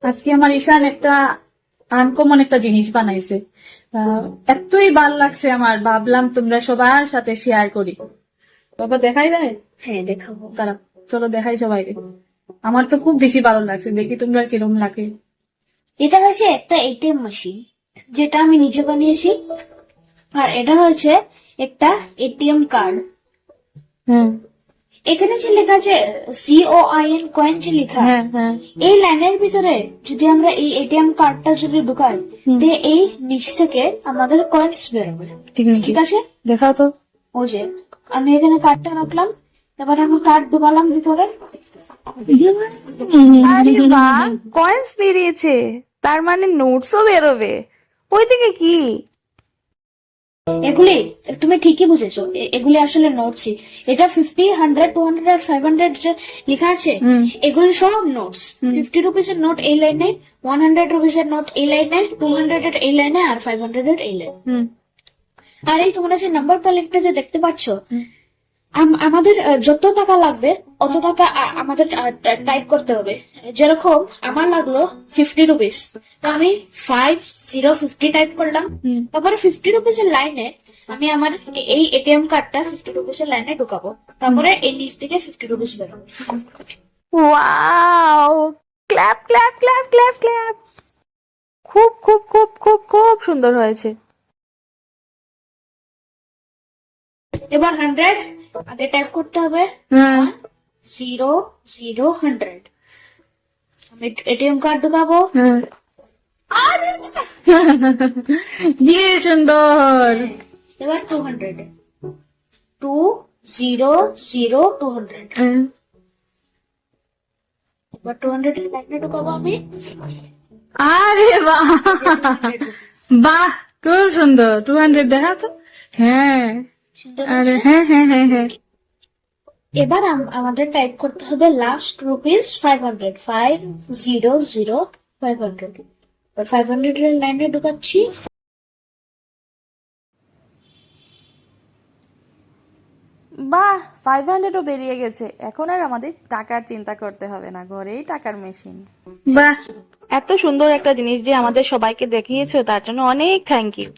আজকে আমার ঈশান একটা আনকমন একটা জিনিস বানাইছে। এতই ভাল লাগছে আমার, ভাবলাম তোমরা সবার সাথে শেয়ার করি। বাবা দেখাই দেয়? হ্যাঁ দেখাবো। তারা চলো দেখাই সবাইকে। আমার তো খুব বেশি ভালো লাগছে, দেখি তোমরা কিরম লাগে। এটা হচ্ছে একটা এটিএম মেশিন, যেটা আমি নিজে বানিয়েছি। আর এটা হচ্ছে একটা এটিএম কার্ড। হ্যাঁ এখানে যে লেখা আছে COIN, কয়েন যে লেখা, হ্যাঁ হ্যাঁ এই লাইনের ভিতরে যদি আমরা এই এটিএম কার্ডটা যদি ঢুকাই, তে এই নিচ থেকে আমাদের কয়েন্স বেরোবে। ঠিক আছে, দেখাও তো। ও যে আমি এখানে কার্ডটা রাখলাম, এবার আমি কার্ড ঢুকালাম ভিতরে। আরে বাহ, কয়েন্স বেরিয়েছে, তার মানে নোটসও বেরোবে। ওই দিকে কি? এগুলি তুমি ঠিকই বুঝেছো, এগুলি আসলে নোটসই। এটা 50, 100, 200 আর 500 যে লেখা আছে, এগুলি সব নোটস। 50 রুপিসের নোট এই লাইনে, 100 রুপিসের নোট এই লাইনে, 200 এর এই লাইনে, আর 500 এর এই লাইনে। আর এই তোমরা যে নাম্বার প্যালেটটা যে দেখতে পাচ্ছ, আমাদের যত টাকা লাগবে অত টাকা আমাদের টাইপ করতে হবে। যেরকম আমার লাগলো 50 রুপিস, তো আমি 5050 টাইপ করলাম। তারপরে 50 রুপিস এর লাইনে আমি আমার এই এটিএম কার্ডটা 50 রুপিস এর লাইনে ঢুকাবো। তারপরে এই নিচ থেকে 50 রুপিস বেরোবে। Wow, clap clap clap clap clap. খুব খুব খুব খুব খুব সুন্দর হয়েছে। এবার 100 আগে টাইপ করতে হবে। 0 0 100। আমি এটিএম কার্ড ঢুকাবো। কি সুন্দর। এবার 200, 2 0 0 200। এবার 200 এর লাইনে ঢুকাবো আমি। আরে বাহ বাহ, খুব সুন্দর। 200 দেখা তো। হ্যাঁ আরে হ্যাঁ হ্যাঁ হ্যাঁ হ্যাঁ। এবার আমাদের টাইপ করতে হবে লাস্ট রুপিস 500, 500 500। 500 এর লাইনে ঢুকাচ্ছি। বাহ, 500ও বেরিয়ে গেছে। এখন আর আমাদের টাকার চিন্তা করতে হবে না, ঘরেই টাকার মেশিন। বাহ, এত সুন্দর একটা জিনিস যে আমাদের সবাইকে দেখিয়েছো, তার জন্য অনেক থ্যাংক ইউ।